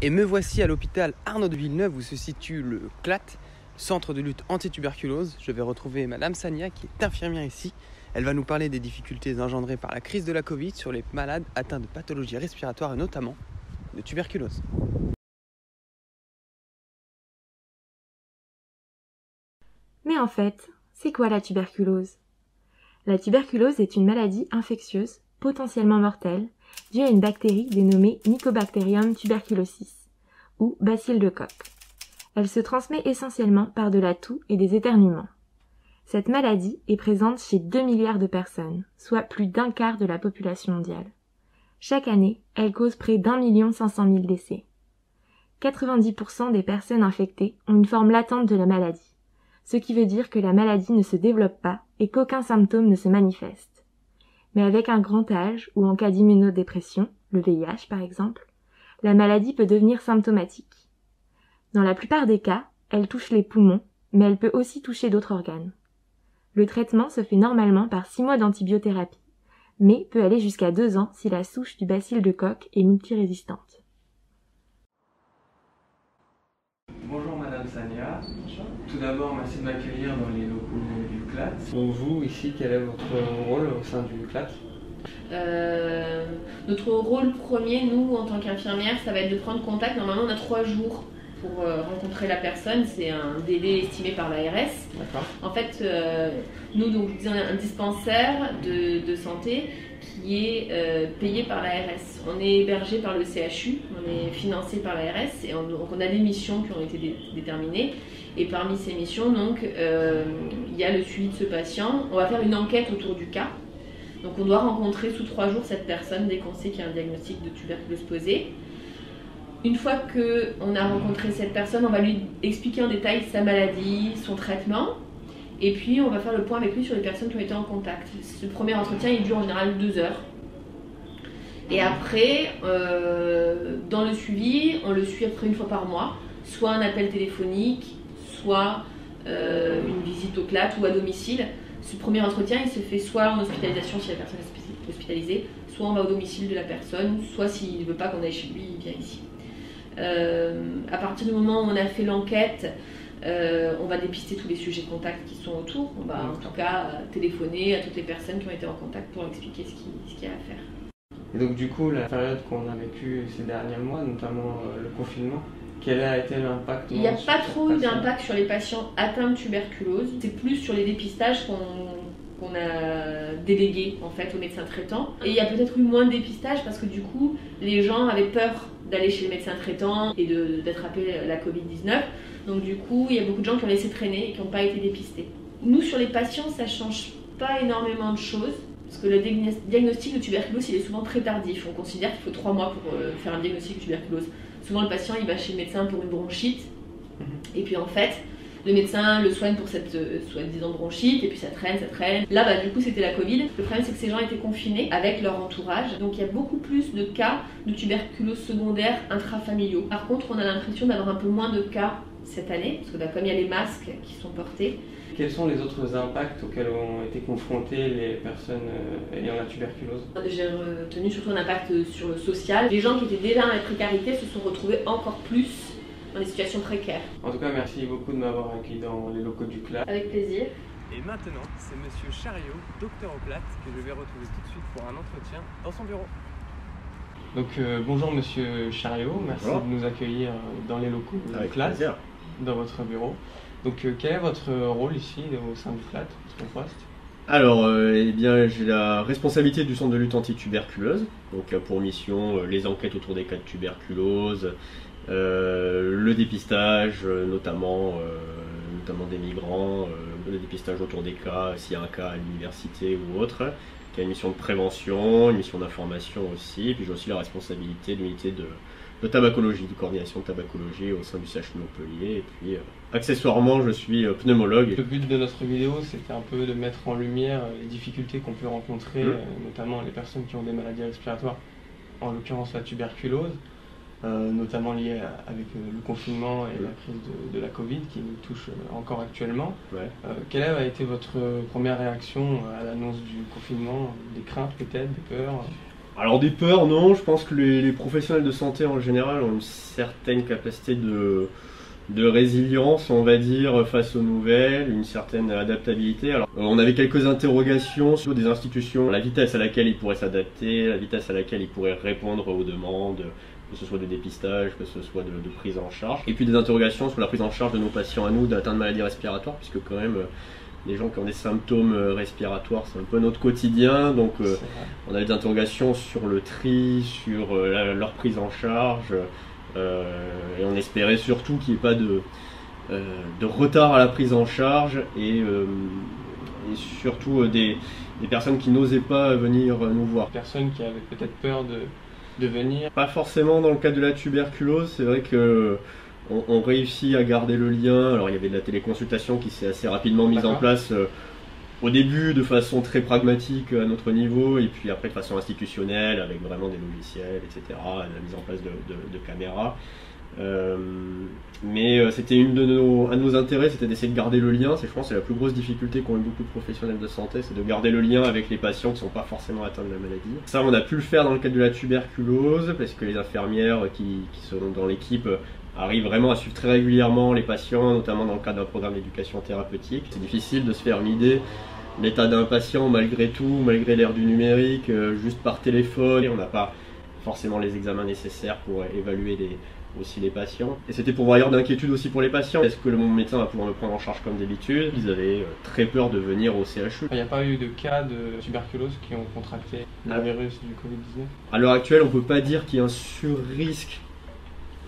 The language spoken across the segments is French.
Et me voici à l'hôpital Arnaud de Villeneuve où se situe le CLAT, Centre de lutte anti-tuberculose. Je vais retrouver Madame Sania qui est infirmière ici. Elle va nous parler des difficultés engendrées par la crise de la Covid sur les malades atteints de pathologies respiratoires et notamment de tuberculose. Mais en fait, c'est quoi la tuberculose? La tuberculose est une maladie infectieuse, potentiellement mortelle, due à une bactérie dénommée Mycobacterium tuberculosis, ou bacille de Koch. Elle se transmet essentiellement par de la toux et des éternuements. Cette maladie est présente chez 2 milliards de personnes, soit plus d'un quart de la population mondiale. Chaque année, elle cause près d'1 500 000 décès. 90% des personnes infectées ont une forme latente de la maladie, ce qui veut dire que la maladie ne se développe pas et qu'aucun symptôme ne se manifeste. Mais avec un grand âge ou en cas d'immunodépression, le VIH par exemple, la maladie peut devenir symptomatique. Dans la plupart des cas, elle touche les poumons, mais elle peut aussi toucher d'autres organes. Le traitement se fait normalement par 6 mois d'antibiothérapie, mais peut aller jusqu'à 2 ans si la souche du bacille de Koch est multirésistante. Bonjour Madame Sania. Bonjour. Tout d'abord, merci de m'accueillir dans les locaux du CLAT. Donc vous, ici, quel est votre rôle au sein du CLAT? Notre rôle premier, nous, en tant qu'infirmière, ça va être de prendre contact. Normalement, on a 3 jours pour rencontrer la personne. C'est un délai estimé par l'ARS. D'accord. En fait, nous, donc, un dispensaire de santé qui est payé par l'ARS. On est hébergé par le CHU, on est financé par l'ARS et donc on a des missions qui ont été déterminées. Et parmi ces missions, donc, il y a le suivi de ce patient. On va faire une enquête autour du cas. Donc on doit rencontrer sous 3 jours cette personne dès qu'on sait qu'il y a un diagnostic de tuberculose posé. Une fois qu'on a rencontré cette personne, on va lui expliquer en détail sa maladie, son traitement. Et puis on va faire le point avec lui sur les personnes qui ont été en contact. Ce premier entretien, il dure en général 2 heures. Et après, dans le suivi, on le suit après 1 fois par mois. Soit un appel téléphonique, soit une visite au CLAT ou à domicile. Ce premier entretien, il se fait soit en hospitalisation si la personne est hospitalisée, soit on va au domicile de la personne, soit s'il ne veut pas qu'on aille chez lui, il vient ici. À partir du moment où on a fait l'enquête, on va dépister tous les sujets contacts qui sont autour. On va en tout cas téléphoner à toutes les personnes qui ont été en contact pour expliquer ce qu'il y a à faire. Et donc du coup, la période qu'on a vécue ces derniers mois, notamment le confinement, quel a été l'impact? Il n'y a pas trop eu d'impact sur les patients atteints de tuberculose. C'est plus sur les dépistages qu'on a délégués en fait aux médecins traitants. Et il y a peut-être eu moins de dépistage parce que du coup, les gens avaient peur d'aller chez le médecin traitant et d'attraper la Covid-19. Donc du coup, il y a beaucoup de gens qui ont laissé traîner et qui n'ont pas été dépistés. Nous, sur les patients, ça ne change pas énormément de choses. Parce que le diagnostic de tuberculose, il est souvent très tardif. On considère qu'il faut 3 mois pour faire un diagnostic de tuberculose. Souvent, le patient, il va chez le médecin pour une bronchite. Et puis en fait, le médecin le soigne pour cette soi-disant bronchite. Et puis ça traîne, ça traîne. Là, du coup, c'était la Covid. Le problème, c'est que ces gens étaient confinés avec leur entourage. Donc il y a beaucoup plus de cas de tuberculose secondaire intrafamiliaux. Par contre, on a l'impression d'avoir un peu moins de cas cette année. Parce que comme il y a les masques qui sont portés. Quels sont les autres impacts auxquels ont été confrontées les personnes ayant la tuberculose? J'ai retenu surtout un impact sur le social. Les gens qui étaient déjà dans la précarité se sont retrouvés encore plus dans des situations précaires. En tout cas, merci beaucoup de m'avoir accueilli dans les locaux du CLAT. Avec plaisir. Et maintenant, c'est Monsieur Chariot, docteur au CLAT, que je vais retrouver tout de suite pour un entretien dans son bureau. Donc bonjour Monsieur Chariot, merci de nous accueillir dans les locaux du CLAT, dans votre bureau. Donc quel est votre rôle ici au sein du CLAT, votre poste? Alors, eh bien, j'ai la responsabilité du centre de lutte anti-tuberculose, donc pour mission les enquêtes autour des cas de tuberculose, le dépistage notamment des migrants, le dépistage autour des cas, s'il y a un cas à l'université ou autre, qui a une mission de prévention, une mission d'information aussi, et puis j'ai aussi la responsabilité de l'unité de tabacologie, de coordination de tabacologie au sein du CHU Montpellier, et puis accessoirement je suis pneumologue. Le but de notre vidéo, c'était un peu de mettre en lumière les difficultés qu'on peut rencontrer, notamment les personnes qui ont des maladies respiratoires, en l'occurrence la tuberculose, notamment liée avec le confinement et la crise de la Covid qui nous touche encore actuellement. Ouais. Quelle a été votre première réaction à l'annonce du confinement? Des craintes peut-être, des peurs? Alors des peurs, non, je pense que les professionnels de santé en général ont une certaine capacité de résilience, on va dire, face aux nouvelles, une certaine adaptabilité. Alors, on avait quelques interrogations sur des institutions, la vitesse à laquelle ils pourraient s'adapter, la vitesse à laquelle ils pourraient répondre aux demandes, que ce soit de dépistage, que ce soit de prise en charge. Et puis des interrogations sur la prise en charge de nos patients à nous d'atteintes de maladies respiratoires, puisque quand même, les gens qui ont des symptômes respiratoires, c'est un peu notre quotidien, donc on a des interrogations sur le tri, sur leur prise en charge. Et on espérait surtout qu'il n'y ait pas de retard à la prise en charge et surtout des personnes qui n'osaient pas venir nous voir. Personnes qui avaient peut-être peur de venir. Pas forcément dans le cas de la tuberculose, c'est vrai que on réussit à garder le lien. Alors il y avait de la téléconsultation qui s'est assez rapidement mise en place. Au début de façon très pragmatique à notre niveau et puis après de façon institutionnelle avec vraiment des logiciels, etc., la mise en place de caméras. Mais c'était un de nos intérêts, c'était d'essayer de garder le lien. Je pense que c'est la plus grosse difficulté qu'ont eu beaucoup de professionnels de santé, c'est de garder le lien avec les patients qui ne sont pas forcément atteints de la maladie. Ça, on a pu le faire dans le cadre de la tuberculose parce que les infirmières qui sont dans l'équipe arrivent vraiment à suivre très régulièrement les patients, notamment dans le cadre d'un programme d'éducation thérapeutique. C'est difficile de se faire une idée l'état d'un patient malgré tout, malgré l'ère du numérique, juste par téléphone. On n'a pas forcément les examens nécessaires pour évaluer aussi les patients. Et c'était pour voir d'inquiétude aussi pour les patients. Est-ce que mon médecin va pouvoir me prendre en charge comme d'habitude? Ils avaient très peur de venir au CHU. Il n'y a pas eu de cas de tuberculose qui ont contracté le virus du Covid-19? À l'heure actuelle, on ne peut pas dire qu'il y a un sur-risque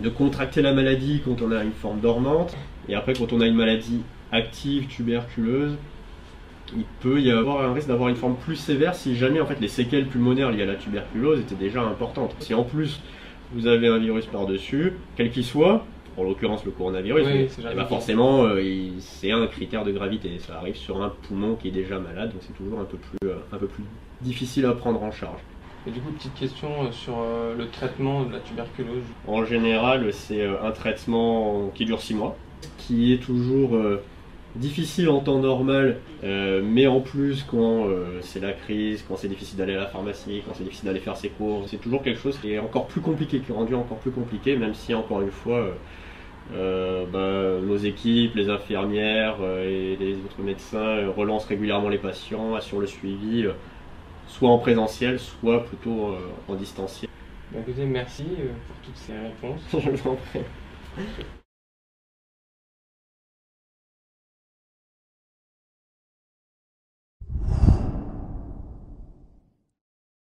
de contracter la maladie quand on a une forme dormante. Et après, quand on a une maladie active, tuberculeuse, il peut y avoir un risque d'avoir une forme plus sévère si jamais en fait les séquelles pulmonaires liées à la tuberculose étaient déjà importantes. Si en plus vous avez un virus par-dessus, quel qu'il soit, en l'occurrence le coronavirus, oui, forcément c'est un critère de gravité. Ça arrive sur un poumon qui est déjà malade, donc c'est toujours un peu plus difficile à prendre en charge. Et du coup, petite question sur le traitement de la tuberculose. En général, c'est un traitement qui dure 6 mois, qui est toujours difficile en temps normal, mais en plus quand c'est la crise, quand c'est difficile d'aller à la pharmacie, quand c'est difficile d'aller faire ses courses, c'est toujours quelque chose qui est encore plus compliqué, qui est rendu encore plus compliqué, même si encore une fois nos équipes, les infirmières et les autres médecins relancent régulièrement les patients, assurent le suivi, soit en présentiel, soit plutôt en distanciel. Écoutez, merci pour toutes ces réponses. Je vous en prie.